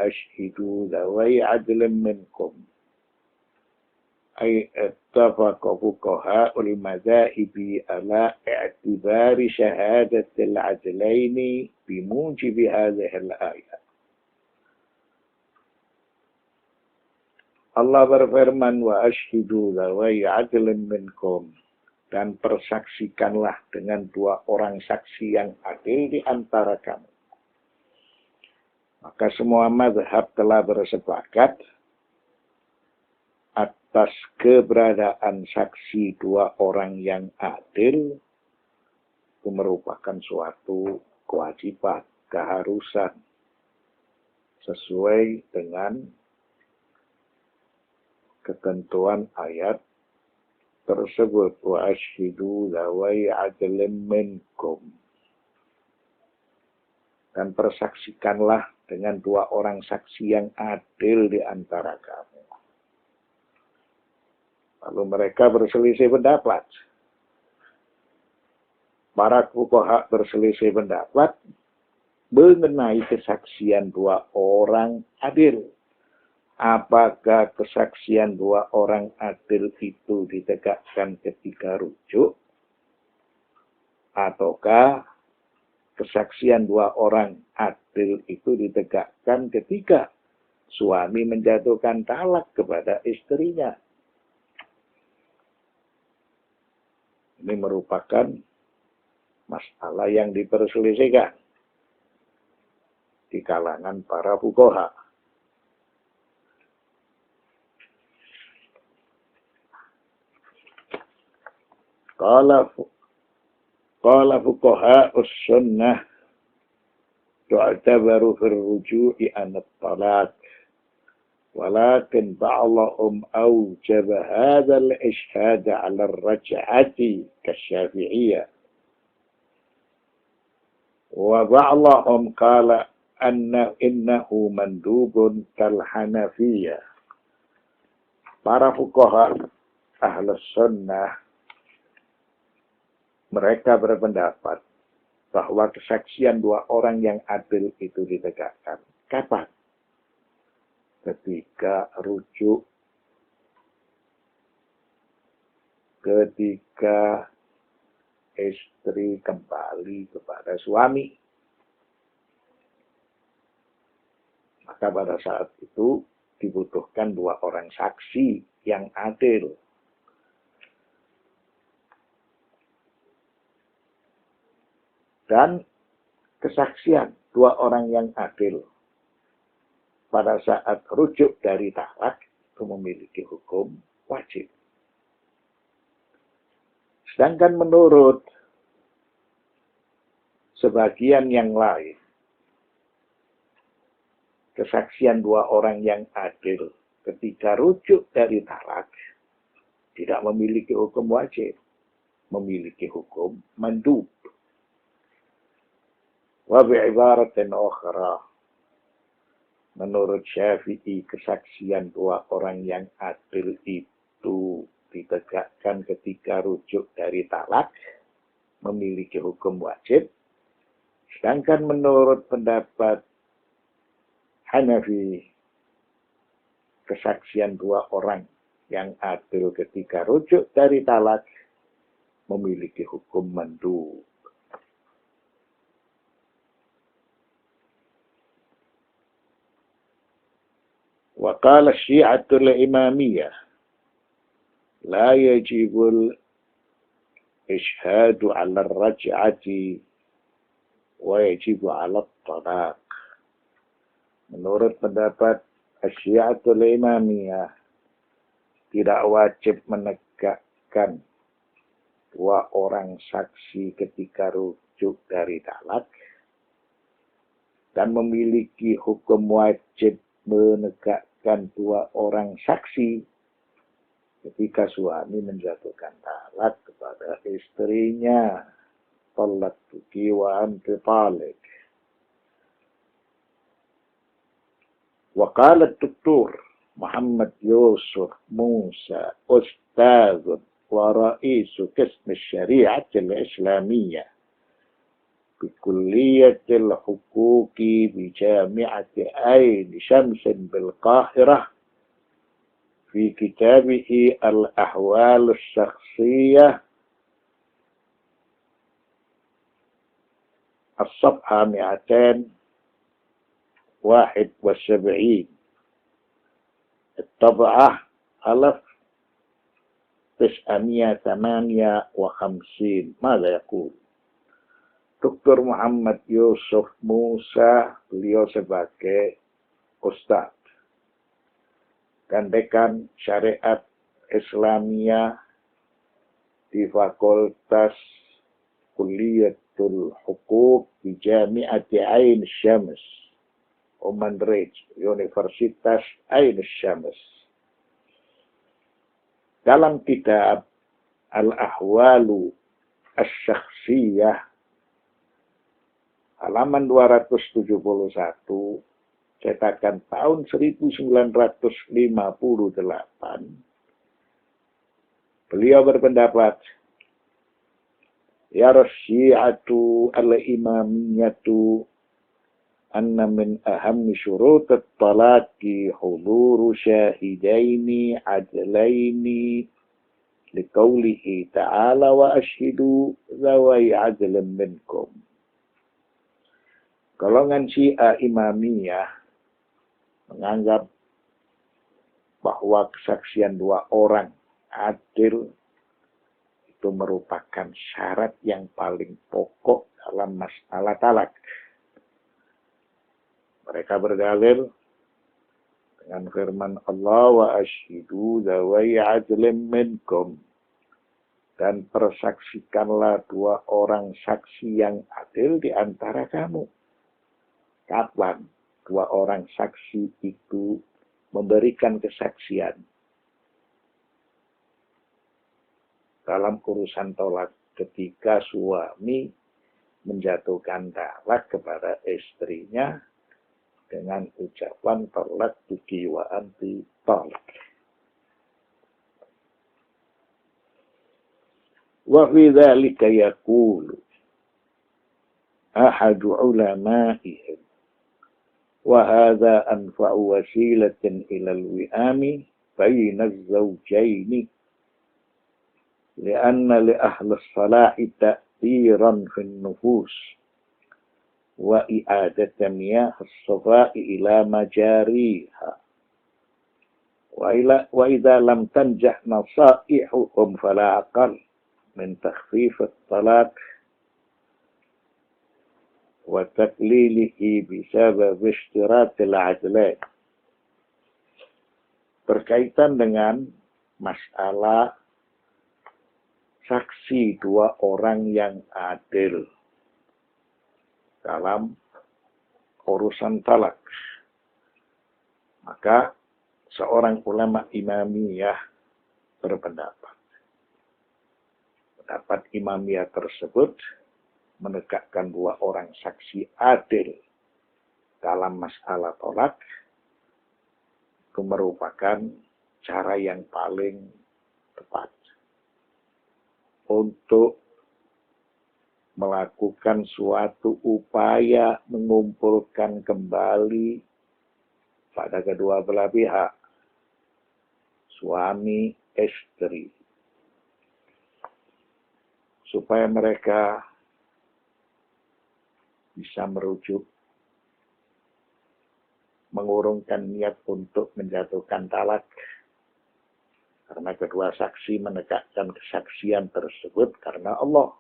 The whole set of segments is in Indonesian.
وأشهدوا ذوي عدل منكم أي اتفق فقهاء المذاهب على اعتبار شهادة العدلين بموجب هذه الآية. Allah berfirman, wa ashhidu dzawai adlin minkum, dan persaksikanlah dengan dua orang saksi yang adil di antara kamu. Maka semua mazhab telah bersepakat atas keberadaan saksi dua orang yang adil itu merupakan suatu kewajiban, keharusan sesuai dengan ketentuan ayat tersebut. Wa ashhidu dzawai adlin minkum, dan persaksikanlah dengan dua orang saksi yang adil di antara kamu. Lalu mereka berselisih pendapat. Para fuqaha berselisih pendapat mengenai kesaksian dua orang adil. Apakah kesaksian dua orang adil itu ditegakkan ketika rujuk? Ataukah kesaksian dua orang adil itu ditegakkan ketika suami menjatuhkan talak kepada istrinya? Ini merupakan masalah yang diperselisihkan di kalangan para fuqaha. Qala fuqaha as-sunnah tu'tabaru fil ruju'i an at-talaq, ولكن بعضهم أوجب هذا الإشهاد على الرجعة كالشافعية، وبعضهم قال إنه مندوب كالحنفية. Para fuqaha Ahlus Sunnah mereka berpendapat bahwa kesaksian dua orang yang adil itu ditegakkan. Kapan? Ketika rujuk, ketika istri kembali kepada suami. Maka pada saat itu dibutuhkan dua orang saksi yang adil. Dan kesaksian dua orang yang adil pada saat rujuk dari talak itu memiliki hukum wajib. Sedangkan menurut sebagian yang lain, kesaksian dua orang yang adil ketika rujuk dari talak tidak memiliki hukum wajib, memiliki hukum mandub. Wa bi'ibaratin ukhra, menurut Syafi'i, kesaksian dua orang yang adil itu ditegakkan ketika rujuk dari talak, memiliki hukum wajib. Sedangkan menurut pendapat Hanafi, kesaksian dua orang yang adil ketika rujuk dari talak memiliki hukum mandub. وقال الشيعة الإمامية لا يجب الإشهاد على الرجعة ويجب على الطلاق. Menurut pendapat Syiatul Imamiyah, tidak wajib menegakkan dua orang saksi ketika rujuk dari talak, dan memiliki hukum wajib menegakkan dua orang saksi ketika suami menjatuhkan talak kepada istrinya. Talaqtuki wa anti talik. Wa qala ad-Doktor Muhammad Yusuf Musa, Ustadz wa Ra'is Qism Syariat al-Islamiyah بكلية الحقوق بجامعة عين شمس بالقاهرة في كتابه الأحوال الشخصية الصفحة 271 الطبعة 1958. ماذا يقول Dr. Muhammad Yusuf Musa, beliau sebagai Ustadz dan Dekan Syariat Islamiyah di Fakultas Kuliyatul Hukuk di Jami'ati Ain Syams, Oman Ridge, Universitas Ain Syams. Dalam kitab Al-Ahwalu Asy-Syakhsiyah halaman 271, cetakan tahun 1958, beliau berpendapat, ya Syi'atu al-imamiyatu anna min ahammi syurut at-talaqi huduru syahidaini adlaini liqaulihi ta'ala wa ashhidu zawai adlan minkum. Golongan Syiah Imamiyah menganggap bahwa kesaksian dua orang adil itu merupakan syarat yang paling pokok dalam masalah talak. Mereka berdalil dengan firman Allah wa ashhidu zawai adlin minkum, dan persaksikanlah dua orang saksi yang adil di antara kamu. Kapan dua orang saksi itu memberikan kesaksian dalam urusan tolak, ketika suami menjatuhkan talak kepada istrinya dengan ucapan tolak tuki wa anti tolak. Wa fi dzalika yaqulu ahadu ulama'ihim وهذا أنفع وسيلة إلى الوئام بين الزوجين لأن لأهل الصلاح تأثيرا في النفوس وإعادة مياه الصفاء إلى مجاريها وإذا لم تنجح نصائحهم فلا أقل من تخفيف الطلاق وتقليله بسبب اشتراط العدلين. Berkaitan dengan masalah saksi dua orang yang adil dalam urusan talak, maka seorang ulama imamiyah berpendapat, pendapat imamiyah tersebut menegakkan dua orang saksi adil dalam masalah tolak itu merupakan cara yang paling tepat untuk melakukan suatu upaya mengumpulkan kembali pada kedua belah pihak, suami istri, supaya mereka bisa merujuk, mengurungkan niat untuk menjatuhkan talak, karena kedua saksi menegakkan kesaksian tersebut karena Allah.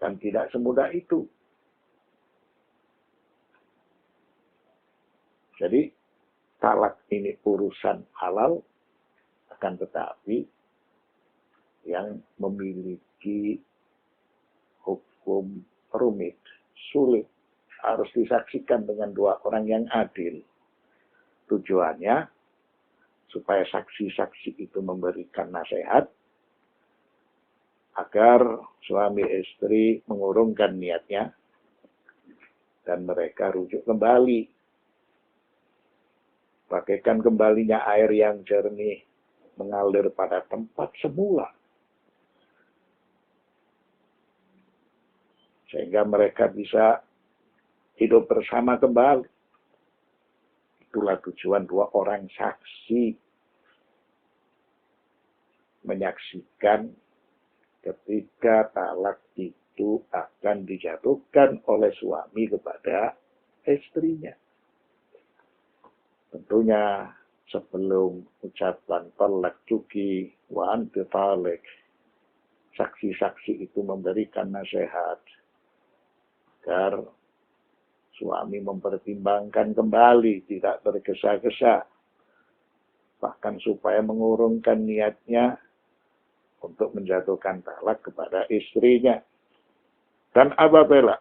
Dan tidak semudah itu. Jadi, talak ini urusan halal, akan tetapi yang memiliki hukum rumit, sulit, harus disaksikan dengan dua orang yang adil. Tujuannya supaya saksi-saksi itu memberikan nasihat agar suami istri mengurungkan niatnya dan mereka rujuk kembali. Bagaikan kembalinya air yang jernih mengalir pada tempat semula. sehingga mereka bisa hidup bersama kembali. Itulah tujuan dua orang saksi menyaksikan ketika talak itu akan dijatuhkan oleh suami kepada istrinya. Tentunya sebelum ucapan talak tuki wa anti talik, saksi-saksi itu memberikan nasihat agar suami mempertimbangkan kembali, tidak tergesa-gesa, bahkan supaya mengurungkan niatnya untuk menjatuhkan talak kepada istrinya. Dan apabila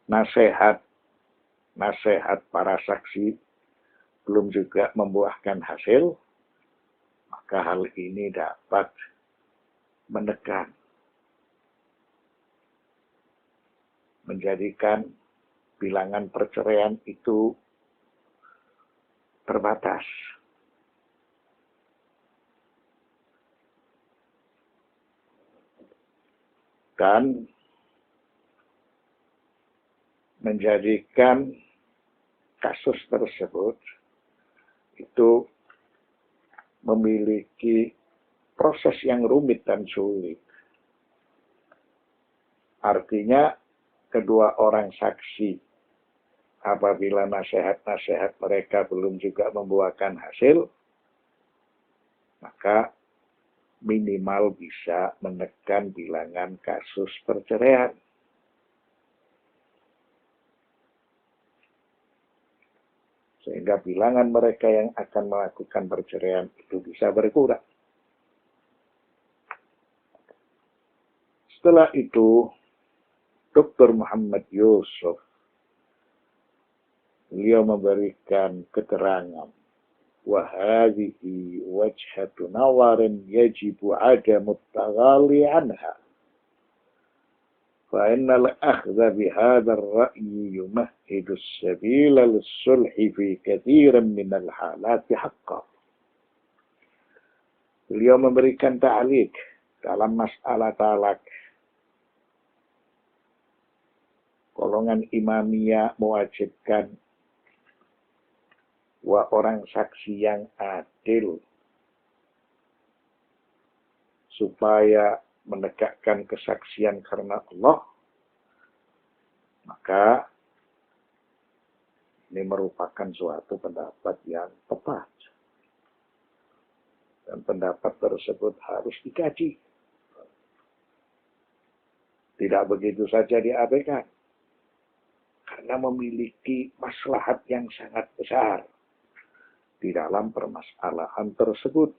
nasihat para saksi belum juga membuahkan hasil, maka hal ini dapat menekan, menjadikan bilangan perceraian itu terbatas. Dan menjadikan kasus tersebut itu memiliki proses yang rumit dan sulit. Artinya kedua orang saksi apabila nasihat-nasihat mereka belum juga membuahkan hasil, maka minimal bisa menekan bilangan kasus perceraian. Sehingga bilangan mereka yang akan melakukan perceraian itu bisa berkurang. Setelah itu, Dr. Muhammad Yusuf, beliau memberikan keterangan, وَهَذِهِ وَجْهَةُ نَظَرٍ يَجِبُ عَدَمُ التَّغَالِي عَنْهَا فَإِنَّ الْأَخْذَ بِهَذَا الرَّأْيِ يُمَهِّدُ السَّبِيلَ لِلصُّلْحِ فِي كَثِيرٍ مِنَ الْحَالَاتِ حَقًّا. Beliau memberikan ta'liq dalam masalah talak. Golongan Imamiyah mewajibkan orang saksi yang adil supaya menegakkan kesaksian karena Allah, maka ini merupakan suatu pendapat yang tepat. Dan pendapat tersebut harus dikaji. Tidak begitu saja diabaikan. Karena memiliki maslahat yang sangat besar di dalam permasalahan tersebut.